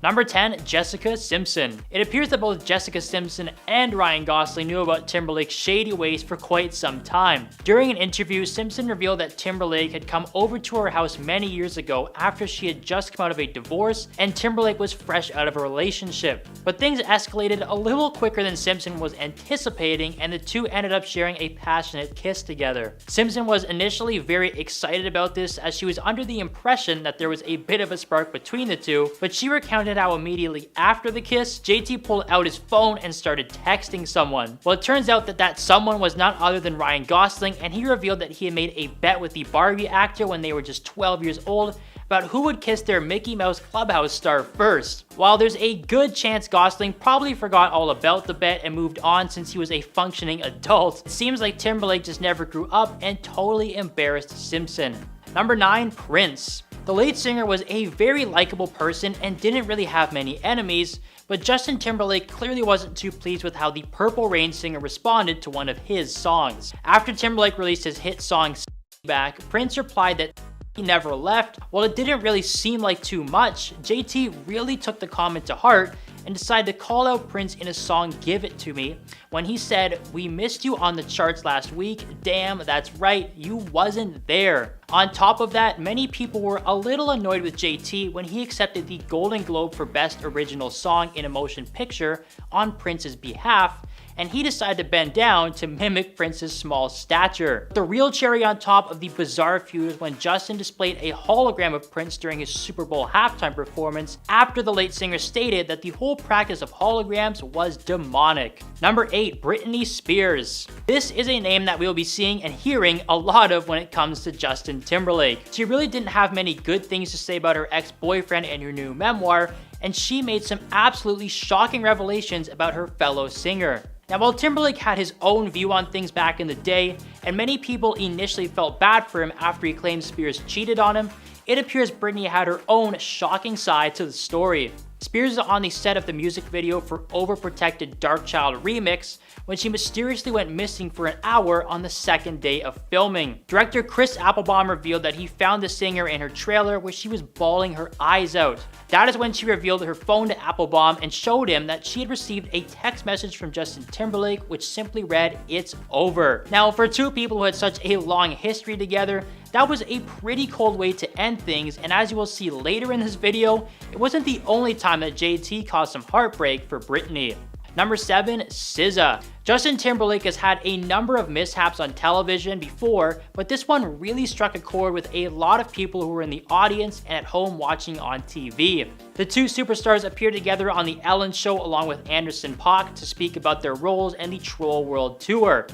Number 10, Jessica Simpson. It appears that both Jessica Simpson and Ryan Gosling knew about Timberlake's shady ways for quite some time. During an interview, Simpson revealed that Timberlake had come over to her house many years ago after she had just come out of a divorce and Timberlake was fresh out of a relationship. But things escalated a little quicker than Simpson was anticipating, and the two ended up sharing a passionate kiss together. Simpson was initially very excited about this, as she was under the impression that there was a bit of a spark between the two, but she recounted how immediately after the kiss, JT pulled out his phone and started texting someone. Well, it turns out that that someone was none other than Ryan Gosling, and he revealed that he had made a bet with the Barbie actor when they were just 12 years old about who would kiss their Mickey Mouse Clubhouse star first. While there's a good chance Gosling probably forgot all about the bet and moved on since he was a functioning adult, it seems like Timberlake just never grew up and totally embarrassed Simpson. Number 9, Prince. The lead singer was a very likable person and didn't really have many enemies, but Justin Timberlake clearly wasn't too pleased with how the Purple Rain singer responded to one of his songs. After Timberlake released his hit song Back, Prince replied that he never left. While it didn't really seem like too much, JT really took the comment to heart and decided to call out Prince in his song Give It To Me when he said, "We missed you on the charts last week, damn that's right, you wasn't there." On top of that, many people were a little annoyed with JT when he accepted the Golden Globe for Best Original Song in a Motion Picture on Prince's behalf, and he decided to bend down to mimic Prince's small stature. The real cherry on top of the bizarre feud was when Justin displayed a hologram of Prince during his Super Bowl halftime performance after the late singer stated that the whole practice of holograms was demonic. Number 8, Britney Spears. This is a name that we will be seeing and hearing a lot of when it comes to Justin Timberlake. She really didn't have many good things to say about her ex-boyfriend in her new memoir, and she made some absolutely shocking revelations about her fellow singer. Now, while Timberlake had his own view on things back in the day, and many people initially felt bad for him after he claimed Spears cheated on him, it appears Britney had her own shocking side to the story. Spears is on the set of the music video for Overprotected Dark Child Remix when she mysteriously went missing for an hour on the second day of filming. Director Chris Applebaum revealed that he found the singer in her trailer where she was bawling her eyes out. That is when she revealed her phone to Applebaum and showed him that she had received a text message from Justin Timberlake which simply read, "It's over." Now, for two people who had such a long history together, that was a pretty cold way to end things, and as you will see later in this video, it wasn't the only time that JT caused some heartbreak for Britney. Number 7, SZA. Justin Timberlake has had a number of mishaps on television before, but this one really struck a chord with a lot of people who were in the audience and at home watching on TV. The two superstars appeared together on The Ellen Show along with Anderson .Paak to speak about their roles in the Troll World Tour.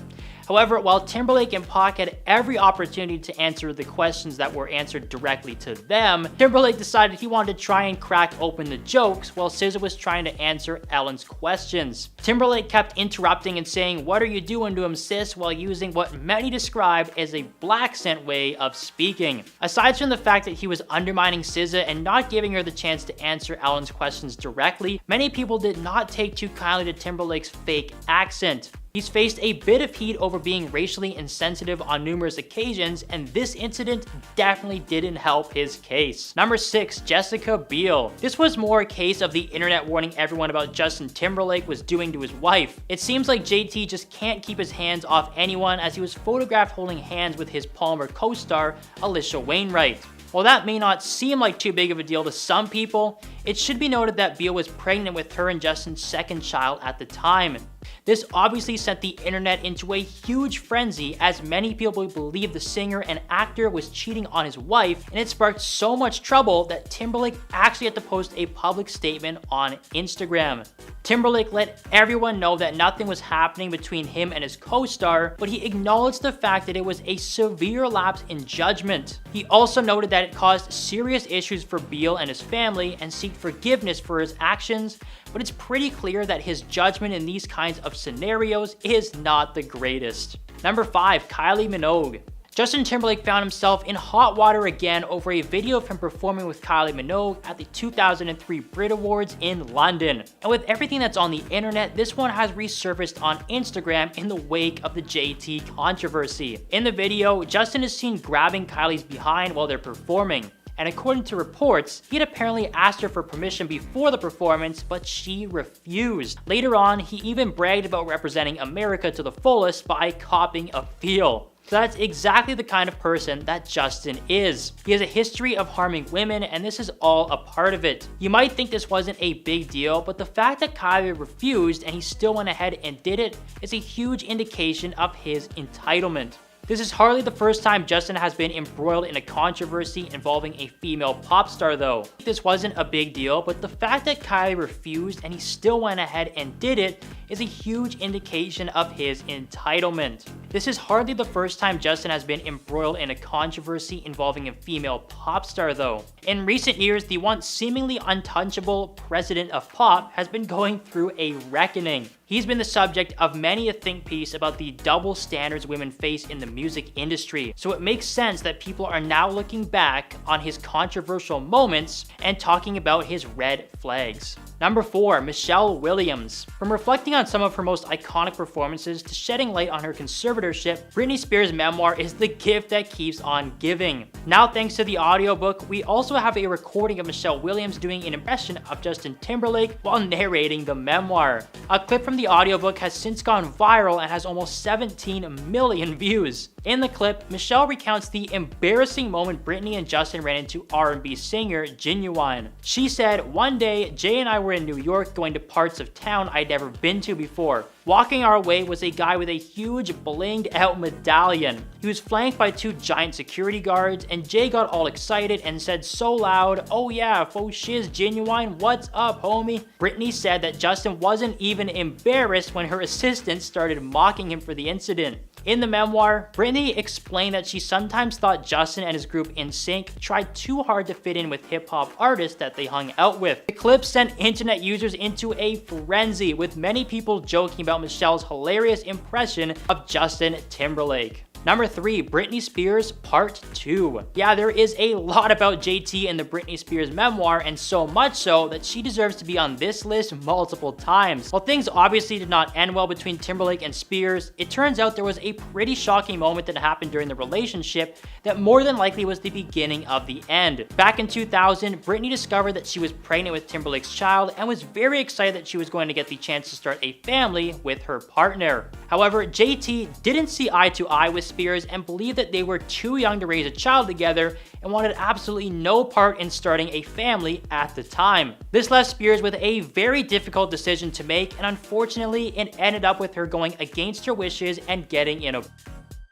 However, while Timberlake and Paak had every opportunity to answer the questions that were answered directly to them, Timberlake decided he wanted to try and crack open the jokes while SZA was trying to answer Ellen's questions. Timberlake kept interrupting and saying, "What are you doing to him, sis?" while using what many described as a black scent way of speaking. Aside from the fact that he was undermining SZA and not giving her the chance to answer Ellen's questions directly, many people did not take too kindly to Timberlake's fake accent. He's faced a bit of heat over being racially insensitive on numerous occasions, and this incident definitely didn't help his case. Number 6, Jessica Biel. This was more a case of the internet warning everyone about Justin Timberlake was doing to his wife. It seems like JT just can't keep his hands off anyone, as he was photographed holding hands with his Palmer co-star, Alicia Wainwright. While that may not seem like too big of a deal to some people, it should be noted that Biel was pregnant with her and Justin's second child at the time. This obviously sent the internet into a huge frenzy, as many people believed the singer and actor was cheating on his wife, and it sparked so much trouble that Timberlake actually had to post a public statement on Instagram. Timberlake let everyone know that nothing was happening between him and his co-star, but he acknowledged the fact that it was a severe lapse in judgment. He also noted that it caused serious issues for Biel and his family and seeked forgiveness for his actions, but it's pretty clear that his judgment in these kinds of scenarios is not the greatest. Number 5, Kylie Minogue. Justin Timberlake found himself in hot water again over a video of him performing with Kylie Minogue at the 2003 Brit Awards in London. And with everything that's on the internet, this one has resurfaced on Instagram in the wake of the JT controversy. In the video, Justin is seen grabbing Kylie's behind while they're performing. and according to reports, he had apparently asked her for permission before the performance, but she refused. Later on, he even bragged about representing America to the fullest by copying a feel. So that's exactly the kind of person that Justin is. He has a history of harming women, and this is all a part of it. You might think this wasn't a big deal, but the fact that Kylie refused and he still went ahead and did it is a huge indication of his entitlement. This is hardly the first time Justin has been embroiled in a controversy involving a female pop star though. This wasn't a big deal, but the fact that Kylie refused and he still went ahead and did it is a huge indication of his entitlement. This is hardly the first time Justin has been embroiled in a controversy involving a female pop star though. In recent years, the once seemingly untouchable president of pop has been going through a reckoning. He's been the subject of many a think piece about the double standards women face in the music industry, so it makes sense that people are now looking back on his controversial moments and talking about his red flags. Number 4, Michelle Williams. From reflecting on some of her most iconic performances to shedding light on her conservatorship, Britney Spears' Memoir is the gift that keeps on giving. Now, thanks to the audiobook, we also have a recording of Michelle Williams doing an impression of Justin Timberlake while narrating the memoir. A clip from the audiobook has since gone viral and has almost 17 million views. In the clip, Michelle recounts the embarrassing moment Britney and Justin ran into R&B singer Genuine. She said, "One day, Jay and I were in New York going to parts of town I'd never been to before. Walking our way was a guy with a huge blinged out medallion. He was flanked by 2 giant security guards, and Jay got all excited and said so loud, 'Oh yeah, faux shiz, Genuine, what's up, homie?' Britney said that Justin wasn't even embarrassed when her assistant started mocking him for the incident. In the memoir, Britney explained that she sometimes thought Justin and his group NSYNC tried too hard to fit in with hip-hop artists that they hung out with. The clip sent internet users into a frenzy, with many people joking about Michelle's hilarious impression of Justin Timberlake. Number 3, Britney Spears Part 2. Yeah, there is a lot about JT in the Britney Spears memoir, and so much so that she deserves to be on this list multiple times. While things obviously did not end well between Timberlake and Spears, it turns out there was a pretty shocking moment that happened during the relationship that more than likely was the beginning of the end. Back in 2000, Britney discovered that she was pregnant with Timberlake's child and was very excited that she was going to get the chance to start a family with her partner. However, JT didn't see eye to eye with Spears and believed that they were too young to raise a child together and wanted absolutely no part in starting a family at the time. This left Spears with a very difficult decision to make, and unfortunately it ended up with her going against her wishes and getting in a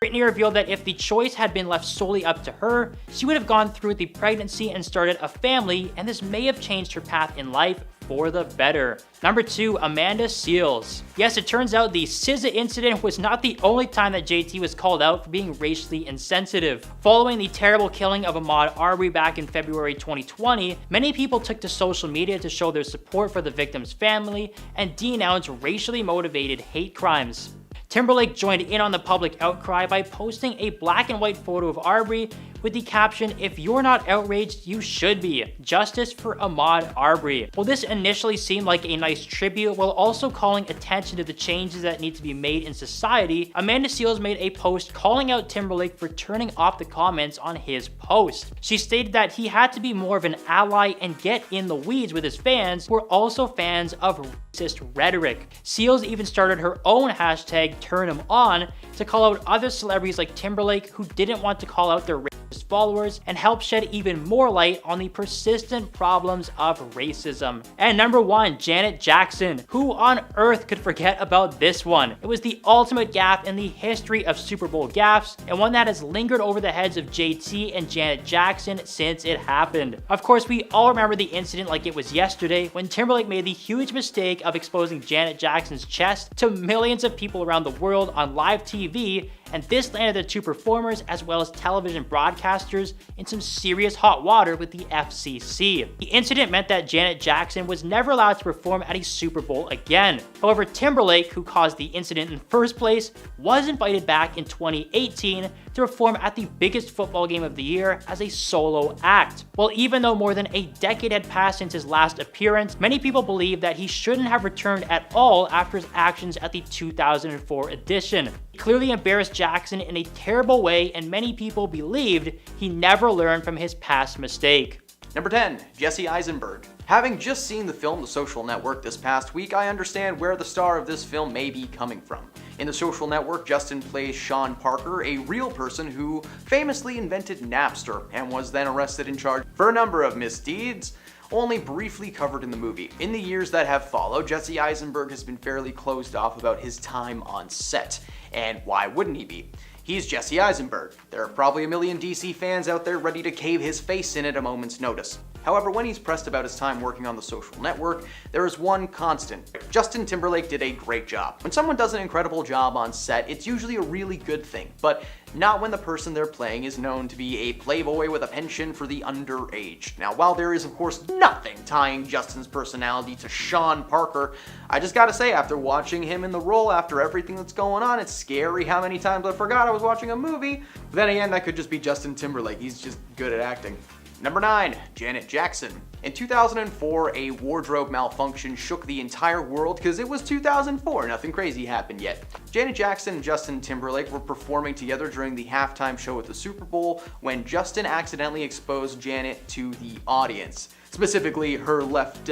Britney revealed that if the choice had been left solely up to her, she would have gone through the pregnancy and started a family, and this may have changed her path in life for the better. Number 2, Amanda Seales. Yes, it turns out the SZA incident was not the only time that JT was called out for being racially insensitive. Following the terrible killing of Ahmaud Arbery back in February 2020, many people took to social media to show their support for the victim's family and denounce racially motivated hate crimes. Timberlake joined in on the public outcry by posting a black and white photo of Arbery with the caption, "If you're not outraged, you should be. Justice for Ahmaud Arbery." Well, this initially seemed like a nice tribute while also calling attention to the changes that need to be made in society. Amanda Seales made a post calling out Timberlake for turning off the comments on his post. She stated that he had to be more of an ally and get in the weeds with his fans who are also fans of racist rhetoric. Seales even started her own hashtag #TurnHimOn to call out other celebrities like Timberlake who didn't want to call out their racist followers and help shed even more light on the persistent problems of racism. And number 1, Janet Jackson. Who on earth could forget about this one? It was the ultimate gaffe in the history of Super Bowl gaffes, and one that has lingered over the heads of JT and Janet Jackson since it happened. Of course, we all remember the incident like it was yesterday when Timberlake made the huge mistake of exposing Janet Jackson's chest to millions of people around the world on live TV, and this landed the 2 performers as well as television broadcasters in some serious hot water with the FCC. The incident meant that Janet Jackson was never allowed to perform at a Super Bowl again. However, Timberlake, who caused the incident in the first place, was invited back in 2018 to perform at the biggest football game of the year as a solo act. Well, even though more than a decade had passed since his last appearance, many people believe that he shouldn't have returned at all after his actions at the 2004 edition. He clearly embarrassed Jackson in a terrible way, and many people believed he never learned from his past mistake. Number 10, Jesse Eisenberg. Having just seen the film The Social Network this past week, I understand where the star of this film may be coming from. In The Social Network, Justin plays Sean Parker, a real person who famously invented Napster and was then arrested and charged for a number of misdeeds, only briefly covered in the movie. In the years that have followed, Jesse Eisenberg has been fairly closed off about his time on set. And why wouldn't he be? He's Jesse Eisenberg. There are probably a million DC fans out there ready to cave his face in at a moment's notice. However, when he's pressed about his time working on The Social Network, there is one constant. Justin Timberlake did a great job. When someone does an incredible job on set, it's usually a really good thing, but not when the person they're playing is known to be a playboy with a penchant for the underage. Now, while there is of course nothing tying Justin's personality to Sean Parker, I just gotta say, after watching him in the role, after everything that's going on, it's scary how many times I forgot I was watching a movie. But then again, that could just be Justin Timberlake. He's just good at acting. Number 9, Janet Jackson. In 2004, a wardrobe malfunction shook the entire world because it was 2004, nothing crazy happened yet. Janet Jackson and Justin Timberlake were performing together during the halftime show at the Super Bowl when Justin accidentally exposed Janet to the audience, specifically her left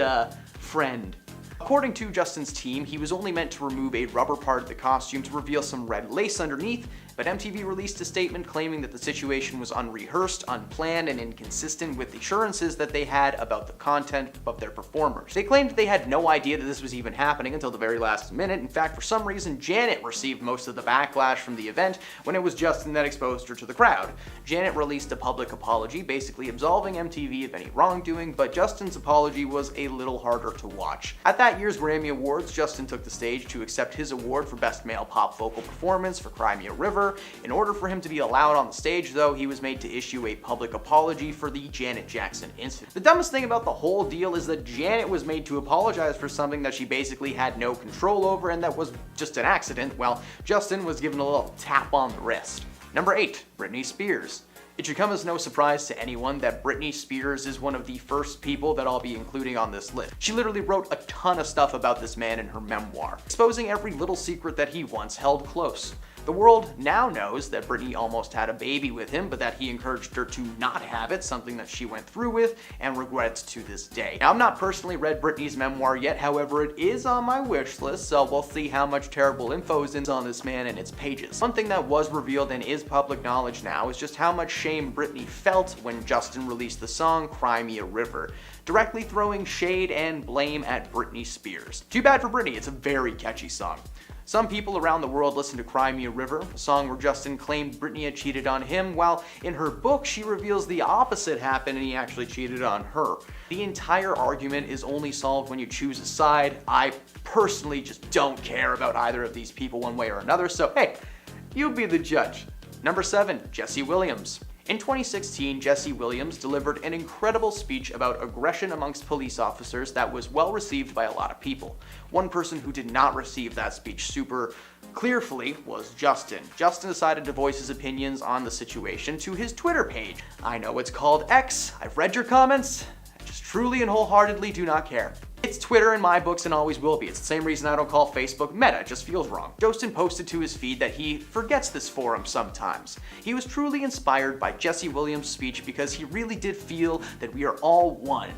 friend. According to Justin's team, he was only meant to remove a rubber part of the costume to reveal some red lace underneath, but MTV released a statement claiming that the situation was unrehearsed, unplanned, and inconsistent with assurances that they had about the content of their performers. They claimed that they had no idea that this was even happening until the very last minute. In fact, for some reason, Janet received most of the backlash from the event when it was Justin that exposed her to the crowd. Janet released a public apology, basically absolving MTV of any wrongdoing, but Justin's apology was a little harder to watch. At that year's Grammy Awards, Justin took the stage to accept his award for Best Male Pop Vocal Performance for Cry Me a River. In order for him to be allowed on the stage, though, he was made to issue a public apology for the Janet Jackson incident. The dumbest thing about the whole deal is that Janet was made to apologize for something that she basically had no control over and that was just an accident, while Justin was given a little tap on the wrist. Number 8, Britney Spears. It should come as no surprise to anyone that Britney Spears is one of the first people that I'll be including on this list. She literally wrote a ton of stuff about this man in her memoir, exposing every little secret that he once held close. The world now knows that Britney almost had a baby with him, but that he encouraged her to not have it, something that she went through with and regrets to this day. Now, I've not personally read Britney's memoir yet, however, it is on my wish list, so we'll see how much terrible info is on this man and its pages. One thing that was revealed and is public knowledge now is just how much shame Britney felt when Justin released the song Cry Me a River, directly throwing shade and blame at Britney Spears. Too bad for Britney, it's a very catchy song. Some people around the world listen to Cry Me a River, a song where Justin claimed Britney had cheated on him, while in her book she reveals the opposite happened and he actually cheated on her. The entire argument is only solved when you choose a side. I personally just don't care about either of these people one way or another, so hey, you be the judge. Number 7, Jesse Williams. In 2016, Jesse Williams delivered an incredible speech about aggression amongst police officers that was well received by a lot of people. One person who did not receive that speech super clearly was Justin. Justin decided to voice his opinions on the situation to his Twitter page. I know it's called X, I've read your comments, I just truly and wholeheartedly do not care. It's Twitter in my books and always will be. It's the same reason I don't call Facebook Meta, it just feels wrong. Justin posted to his feed that he forgets this forum sometimes. He was truly inspired by Jesse Williams' speech because he really did feel that we are all one.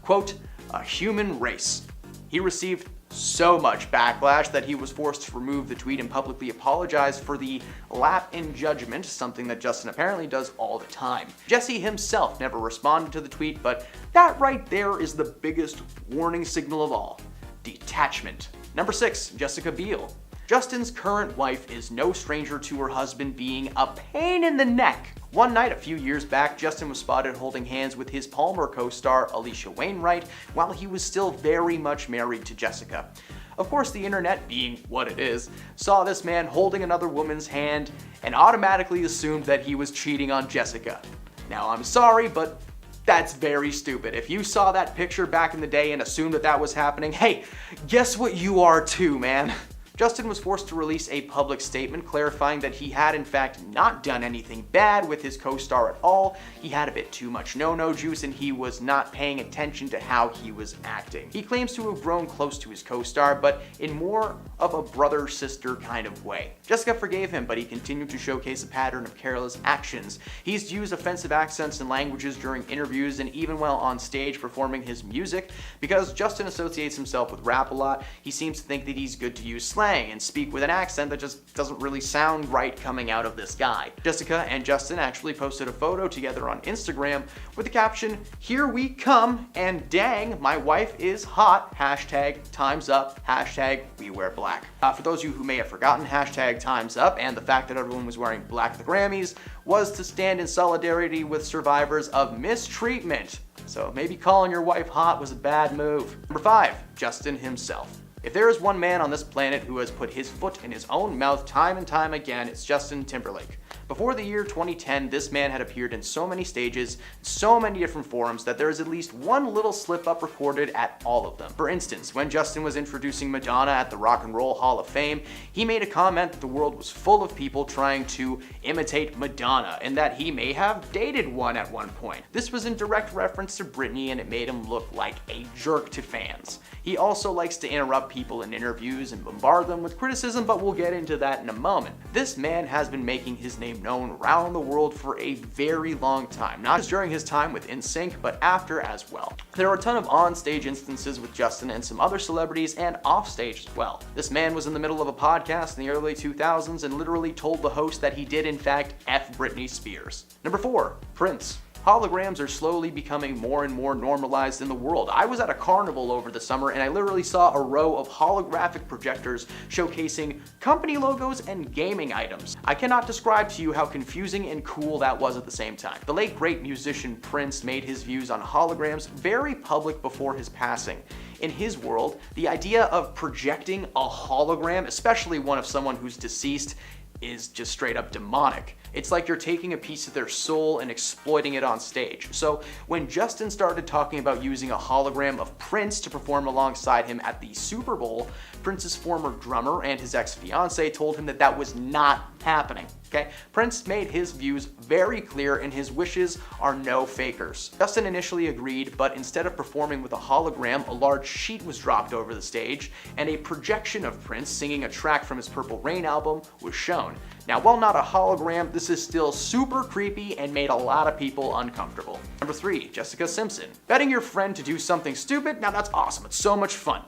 Quote, a human race. He received so much backlash that he was forced to remove the tweet and publicly apologize for the lap in judgment, something that Justin apparently does all the time. Jesse himself never responded to the tweet, but that right there is the biggest warning signal of all. Detachment. Number 6, Jessica Biel. Justin's current wife is no stranger to her husband being a pain in the neck. One night a few years back, Justin was spotted holding hands with his Palmer co-star Alicia Wainwright while he was still very much married to Jessica. Of course, the internet, being what it is, saw this man holding another woman's hand and automatically assumed that he was cheating on Jessica. Now, I'm sorry, but that's very stupid. If you saw that picture back in the day and assumed that that was happening, hey, guess what you are too, man? Justin was forced to release a public statement clarifying that he had in fact not done anything bad with his co-star at all. He had a bit too much no-no juice and he was not paying attention to how he was acting. He claims to have grown close to his co-star, but in more of a brother-sister kind of way. Jessica forgave him, but he continued to showcase a pattern of careless actions. He's used offensive accents and languages during interviews and even while on stage performing his music. Because Justin associates himself with rap a lot, he seems to think that he's good to use slang and speak with an accent that just doesn't really sound right coming out of this guy. Jessica and Justin actually posted a photo together on Instagram with the caption, "Here we come, and dang, my wife is hot, hashtag time's up, hashtag we wear black." For those of you who may have forgotten, hashtag time's up and the fact that everyone was wearing black at the Grammys was to stand in solidarity with survivors of mistreatment. So maybe calling your wife hot was a bad move. Number 5, Justin himself. If there is one man on this planet who has put his foot in his own mouth time and time again, it's Justin Timberlake. Before the year 2010, this man had appeared in so many stages, so many different forums, that there is at least one little slip-up recorded at all of them. For instance, when Justin was introducing Madonna at the Rock and Roll Hall of Fame, he made a comment that the world was full of people trying to imitate Madonna, and that he may have dated one at one point. This was in direct reference to Britney, and it made him look like a jerk to fans. He also likes to interrupt people in interviews and bombard them with criticism, but we'll get into that in a moment. This man has been making his name known around the world for a very long time, not just during his time with NSYNC, but after as well. There are a ton of on-stage instances with Justin and some other celebrities, and off-stage as well. This man was in the middle of a podcast in the early 2000s and literally told the host that he did in fact F Britney Spears. Number 4, Prince. Holograms are slowly becoming more and more normalized in the world. I was at a carnival over the summer and I literally saw a row of holographic projectors showcasing company logos and gaming items. I cannot describe to you how confusing and cool that was at the same time. The late great musician Prince made his views on holograms very public before his passing. In his world, the idea of projecting a hologram, especially one of someone who's deceased, is just straight up demonic. It's like you're taking a piece of their soul and exploiting it on stage. So when Justin started talking about using a hologram of Prince to perform alongside him at the Super Bowl, Prince's former drummer and his ex-fiancée told him that that was not happening. Okay? Prince made his views very clear and his wishes are no fakers. Justin initially agreed, but instead of performing with a hologram, a large sheet was dropped over the stage and a projection of Prince singing a track from his Purple Rain album was shown. Now, while not a hologram, this is still super creepy and made a lot of people uncomfortable. Number 3, Jessica Simpson. Betting your friend to do something stupid? Now that's awesome, it's so much fun.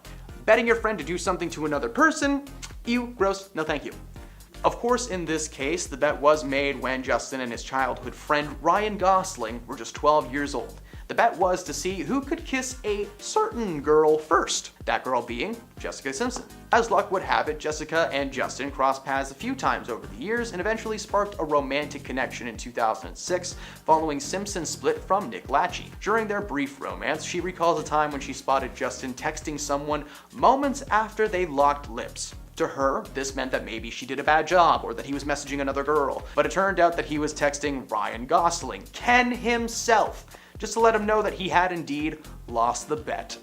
Betting your friend to do something to another person? Ew, gross, no thank you. Of course, in this case, the bet was made when Justin and his childhood friend Ryan Gosling were just 12 years old. The bet was to see who could kiss a certain girl first, that girl being Jessica Simpson. As luck would have it, Jessica and Justin crossed paths a few times over the years and eventually sparked a romantic connection in 2006 following Simpson's split from Nick Lachey. During their brief romance, she recalls a time when she spotted Justin texting someone moments after they locked lips. To her, this meant that maybe she did a bad job or that he was messaging another girl, but it turned out that he was texting Ryan Gosling, Ken himself, just to let him know that he had indeed lost the bet.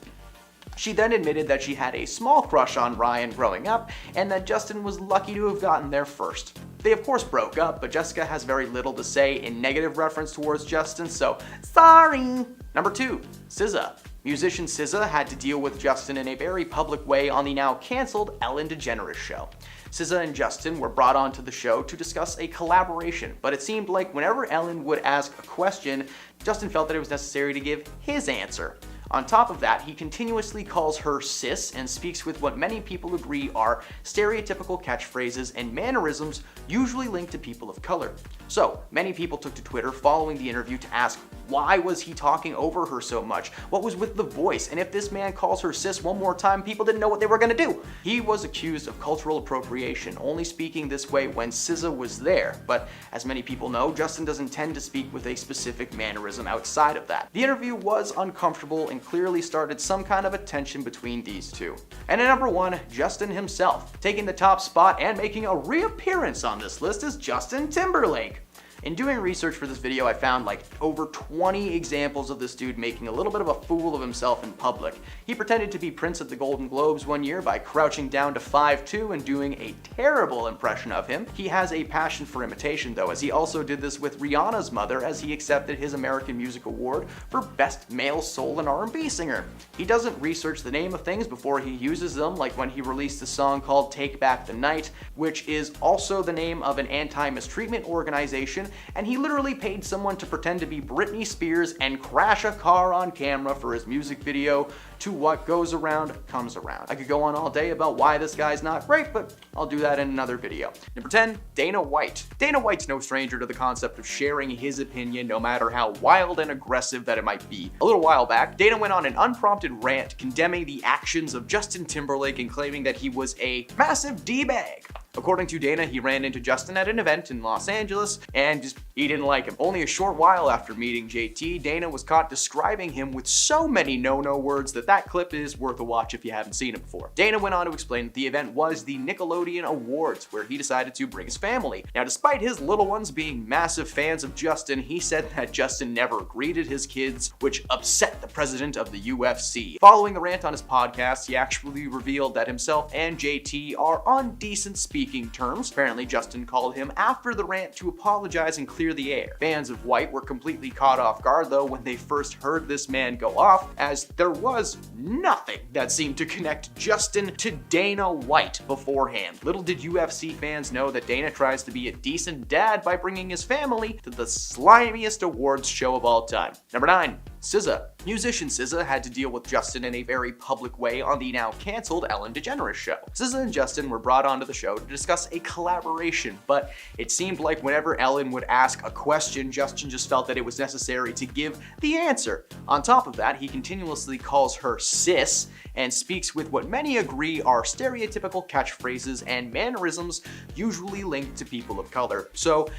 She then admitted that she had a small crush on Ryan growing up and that Justin was lucky to have gotten there first. They of course broke up, but Jessica has very little to say in negative reference towards Justin, so sorry. Number 2, SZA. Musician SZA had to deal with Justin in a very public way on the now cancelled Ellen DeGeneres show. SZA and Justin were brought onto the show to discuss a collaboration, but it seemed like whenever Ellen would ask a question, Justin felt that it was necessary to give his answer. On top of that, he continuously calls her sis and speaks with what many people agree are stereotypical catchphrases and mannerisms usually linked to people of color. So, many people took to Twitter following the interview to ask, why was he talking over her so much? What was with the voice? And if this man calls her sis one more time, people didn't know what they were gonna do. He was accused of cultural appropriation, only speaking this way when SZA was there. But as many people know, Justin doesn't tend to speak with a specific mannerism outside of that. The interview was uncomfortable and clearly started some kind of a tension between these two. And at number 1, Justin himself. Taking the top spot and making a reappearance on this list is Justin Timberlake. In doing research for this video, I found like over 20 examples of this dude making a little bit of a fool of himself in public. He pretended to be Prince at the Golden Globes one year by crouching down to 5'2" and doing a terrible impression of him. He has a passion for imitation though, as he also did this with Rihanna's mother as he accepted his American Music Award for Best Male Soul and R&B Singer. He doesn't research the name of things before he uses them, like when he released a song called Take Back the Night, which is also the name of an anti-mistreatment organization, and he literally paid someone to pretend to be Britney Spears and crash a car on camera for his music video to What Goes Around Comes Around. I could go on all day about why this guy's not great, but I'll do that in another video. Number 10, Dana White. Dana White's no stranger to the concept of sharing his opinion, no matter how wild and aggressive that it might be. A little while back, Dana went on an unprompted rant condemning the actions of Justin Timberlake and claiming that he was a massive D-bag. According to Dana, he ran into Justin at an event in Los Angeles and he didn't like him. Only a short while after meeting JT, Dana was caught describing him with so many no-no words that clip is worth a watch if you haven't seen it before. Dana went on to explain that the event was the Nickelodeon Awards, where he decided to bring his family. Now, despite his little ones being massive fans of Justin, he said that Justin never greeted his kids, which upset the president of the UFC. Following the rant on his podcast, he actually revealed that himself and JT are on decent speaking terms. Apparently, Justin called him after the rant to apologize and clear the air. Fans of White were completely caught off guard though when they first heard this man go off, as there was nothing that seemed to connect Justin to Dana White beforehand. Little did UFC fans know that Dana tries to be a decent dad by bringing his family to the slimiest awards show of all time. Number 9, SZA. Musician SZA had to deal with Justin in a very public way on the now canceled Ellen DeGeneres show. SZA and Justin were brought onto the show to discuss a collaboration, but it seemed like whenever Ellen would ask a question, Justin just felt that it was necessary to give the answer. On top of that, he continuously calls her sis and speaks with what many agree are stereotypical catchphrases and mannerisms usually linked to people of color. So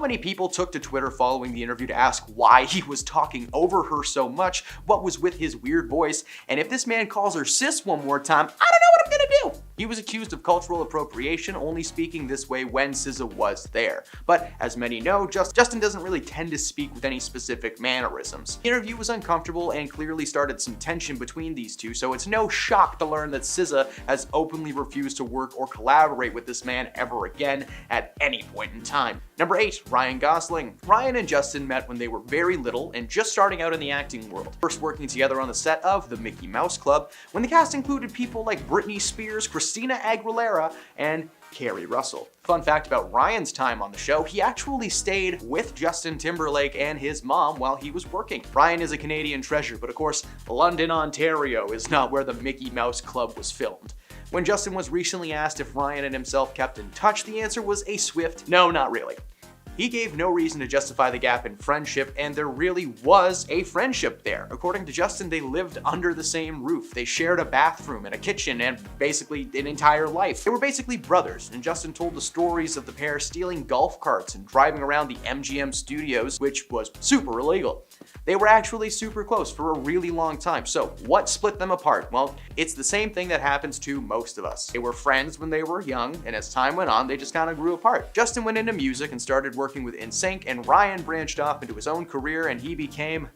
many people took to Twitter following the interview to ask why he was talking over her so much, what was with his weird voice, and if this man calls her sis one more time, I don't know what I'm gonna do. He was accused of cultural appropriation, only speaking this way when SZA was there. But as many know, Justin doesn't really tend to speak with any specific mannerisms. The interview was uncomfortable and clearly started some tension between these two, so it's no shock to learn that SZA has openly refused to work or collaborate with this man ever again at any point in time. Number 8, Ryan Gosling. Ryan and Justin met when they were very little and just starting out in the acting world. First working together on the set of The Mickey Mouse Club, when the cast included people like Britney Spears, Christina Aguilera, and Carrie Russell. Fun fact about Ryan's time on the show, he actually stayed with Justin Timberlake and his mom while he was working. Ryan is a Canadian treasure, but of course, London, Ontario is not where the Mickey Mouse Club was filmed. When Justin was recently asked if Ryan and himself kept in touch, the answer was a swift no, not really. He gave no reason to justify the gap in friendship, and there really was a friendship there. According to Justin, they lived under the same roof. They shared a bathroom and a kitchen and basically an entire life. They were basically brothers, and Justin told the stories of the pair stealing golf carts and driving around the MGM studios, which was super illegal. They were actually super close for a really long time. So what split them apart? Well, it's the same thing that happens to most of us. They were friends when they were young, and as time went on, they just kind of grew apart. Justin went into music and started working with NSYNC, and Ryan branched off into his own career and he became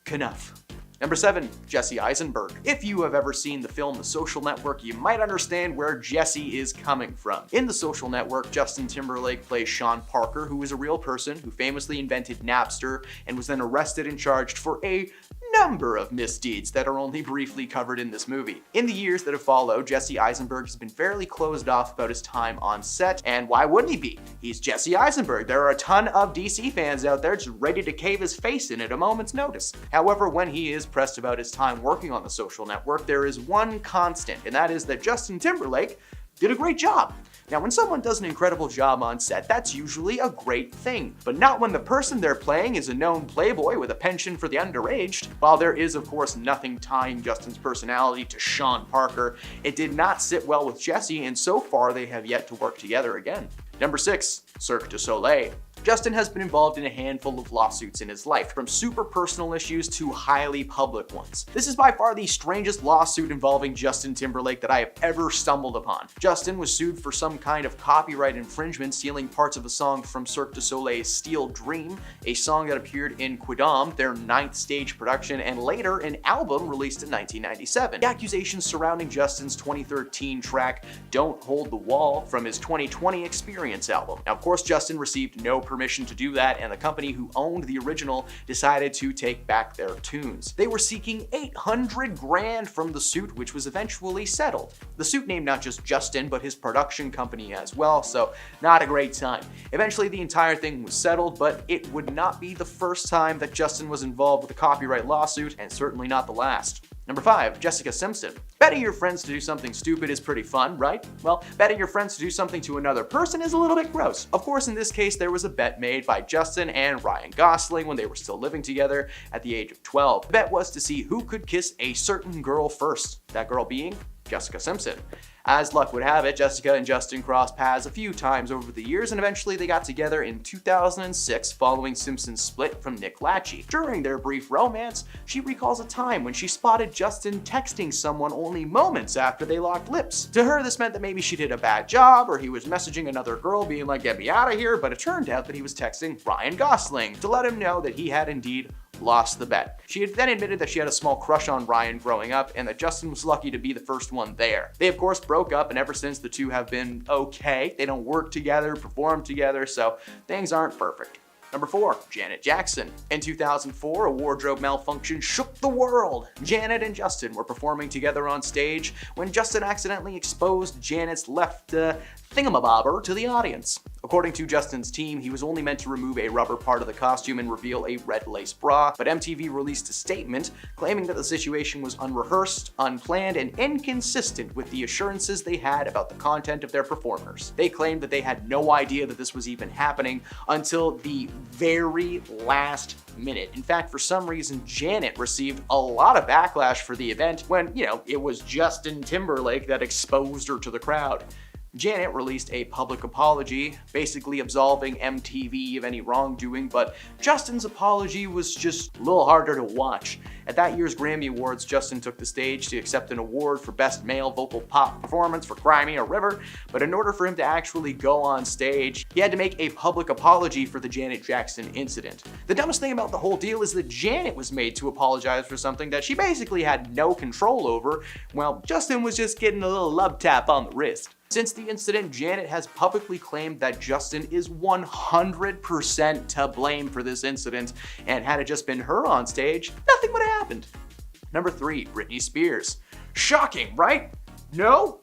Knuff. Number 7, Jesse Eisenberg. If you have ever seen the film The Social Network, you might understand where Jesse is coming from. In The Social Network, Justin Timberlake plays Sean Parker, who is a real person who famously invented Napster and was then arrested and charged for a number of misdeeds that are only briefly covered in this movie. In the years that have followed, Jesse Eisenberg has been fairly closed off about his time on set, and why wouldn't he be? He's Jesse Eisenberg. There are a ton of DC fans out there just ready to cave his face in at a moment's notice. However, when he is pressed about his time working on The Social Network, there is one constant, and that is that Justin Timberlake did a great job. Now, when someone does an incredible job on set, that's usually a great thing, but not when the person they're playing is a known playboy with a penchant for the underaged. While there is, of course, nothing tying Justin's personality to Sean Parker, it did not sit well with Jesse, and so far they have yet to work together again. Number 6, Cirque du Soleil. Justin has been involved in a handful of lawsuits in his life, from super personal issues to highly public ones. This is by far the strangest lawsuit involving Justin Timberlake that I have ever stumbled upon. Justin was sued for some kind of copyright infringement, stealing parts of a song from Cirque du Soleil's Steel Dream, a song that appeared in Quidam, their 9th stage production, and later an album released in 1997. The accusations surrounding Justin's 2013 track Don't Hold the Wall from his 2020 Experience album. Now, of course, Justin received no permission to do that, and the company who owned the original decided to take back their tunes. They were seeking $800,000 from the suit, which was eventually settled. The suit named not just Justin, but his production company as well, so not a great time. Eventually, the entire thing was settled, but it would not be the first time that Justin was involved with a copyright lawsuit, and certainly not the last. Number 5, Jessica Simpson. Betting your friends to do something stupid is pretty fun, right? Well, betting your friends to do something to another person is a little bit gross. Of course, in this case, there was a bet made by Justin and Ryan Gosling when they were still living together at the age of 12. The bet was to see who could kiss a certain girl first, that girl being Jessica Simpson. As luck would have it, Jessica and Justin crossed paths a few times over the years, and eventually they got together in 2006 following Simpson's split from Nick Lachey. During their brief romance, she recalls a time when she spotted Justin texting someone only moments after they locked lips. To her, this meant that maybe she did a bad job, or he was messaging another girl being like, "Get me out of here," but it turned out that he was texting Ryan Gosling to let him know that he had indeed lost the bet. She had then admitted that she had a small crush on Ryan growing up, and that Justin was lucky to be the first one there. They of course broke up, and ever since the two have been okay. They don't work together, perform together, so things aren't perfect. Number 4, Janet Jackson. In 2004, a wardrobe malfunction shook the world. Janet and Justin were performing together on stage when Justin accidentally exposed Janet's left thingamabobber to the audience. According to Justin's team, he was only meant to remove a rubber part of the costume and reveal a red lace bra, but MTV released a statement claiming that the situation was unrehearsed, unplanned, and inconsistent with the assurances they had about the content of their performers. They claimed that they had no idea that this was even happening until the very last minute. In fact, for some reason, Janet received a lot of backlash for the event when, it was Justin Timberlake that exposed her to the crowd. Janet released a public apology, basically absolving MTV of any wrongdoing, but Justin's apology was just a little harder to watch. At that year's Grammy Awards, Justin took the stage to accept an award for Best Male Vocal Pop Performance for Cry Me a River, but in order for him to actually go on stage, he had to make a public apology for the Janet Jackson incident. The dumbest thing about the whole deal is that Janet was made to apologize for something that she basically had no control over, while Justin was just getting a little love tap on the wrist. Since the incident, Janet has publicly claimed that Justin is 100% to blame for this incident, and had it just been her on stage, nothing would have happened. Number 3, Britney Spears. Shocking, right? No?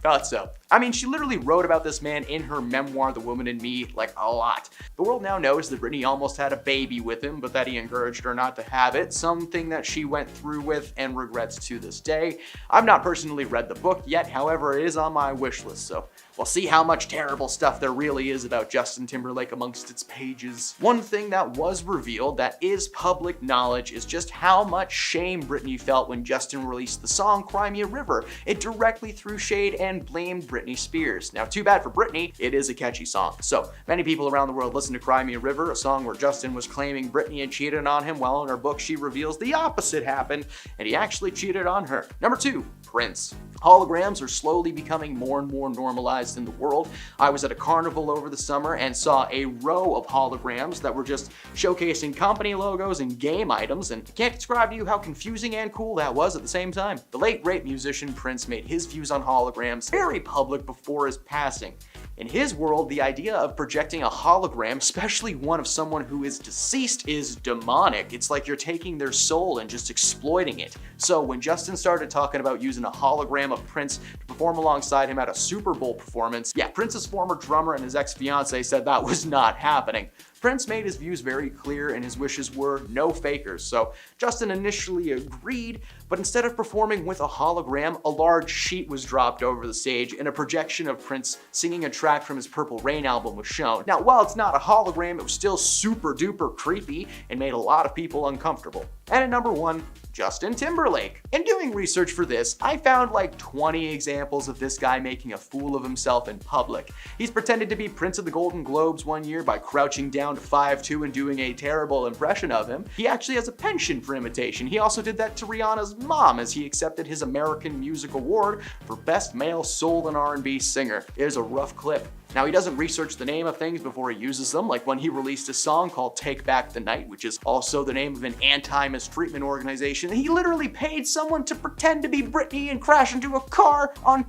Thought so. I mean, she literally wrote about this man in her memoir, The Woman in Me, like a lot. The world now knows that Britney almost had a baby with him, but that he encouraged her not to have it, something that she went through with and regrets to this day. I've not personally read the book yet, however, it is on my wish list, so we'll see how much terrible stuff there really is about Justin Timberlake amongst its pages. One thing that was revealed that is public knowledge is just how much shame Britney felt when Justin released the song Cry Me a River. It directly threw shade and blamed Britney Spears. Now, too bad for Britney, it is a catchy song. So, many people around the world listen to Cry Me a River, a song where Justin was claiming Britney had cheated on him, while in her book she reveals the opposite happened, and he actually cheated on her. Number 2, Prince. Holograms are slowly becoming more and more normalized in the world. I was at a carnival over the summer and saw a row of holograms that were just showcasing company logos and game items, and I can't describe to you how confusing and cool that was at the same time. The late great musician Prince made his views on holograms very public before his passing. In his world, the idea of projecting a hologram, especially one of someone who is deceased, is demonic. It's like you're taking their soul and just exploiting it. So when Justin started talking about using a hologram of Prince to perform alongside him at a Super Bowl performance, Prince's former drummer and his ex-fiancée said that was not happening. Prince made his views very clear and his wishes were no fakers, so Justin initially agreed, but instead of performing with a hologram, a large sheet was dropped over the stage and a projection of Prince singing a track from his Purple Rain album was shown. Now, while it's not a hologram, it was still super duper creepy and made a lot of people uncomfortable. And at number 1, Justin Timberlake. In doing research for this, I found like 20 examples of this guy making a fool of himself in public. He's pretended to be Prince of the Golden Globes one year by crouching down to 5'2" and doing a terrible impression of him. He actually has a penchant for imitation. He also did that to Rihanna's mom as he accepted his American Music Award for Best Male Soul and R&B Singer. Here's a rough clip. Now, he doesn't research the name of things before he uses them, like when he released a song called Take Back the Night, which is also the name of an anti-mistreatment organization. He literally paid someone to pretend to be Britney and crash into a car on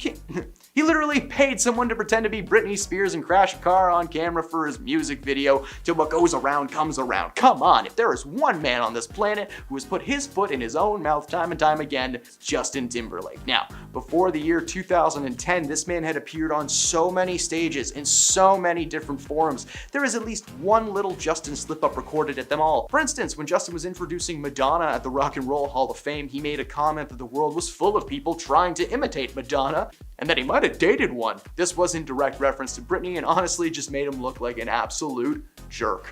He literally paid someone to pretend to be Britney Spears and crash a car on camera for his music video till what goes around comes around. Come on, if there is one man on this planet who has put his foot in his own mouth time and time again, it's Justin Timberlake. Now, before the year 2010, this man had appeared on so many stages in so many different forums. There is at least one little Justin slip-up recorded at them all. For instance, when Justin was introducing Madonna at the Rock and Roll Hall of Fame, he made a comment that the world was full of people trying to imitate Madonna, and that he might have dated one. This was in direct reference to Britney and honestly just made him look like an absolute jerk.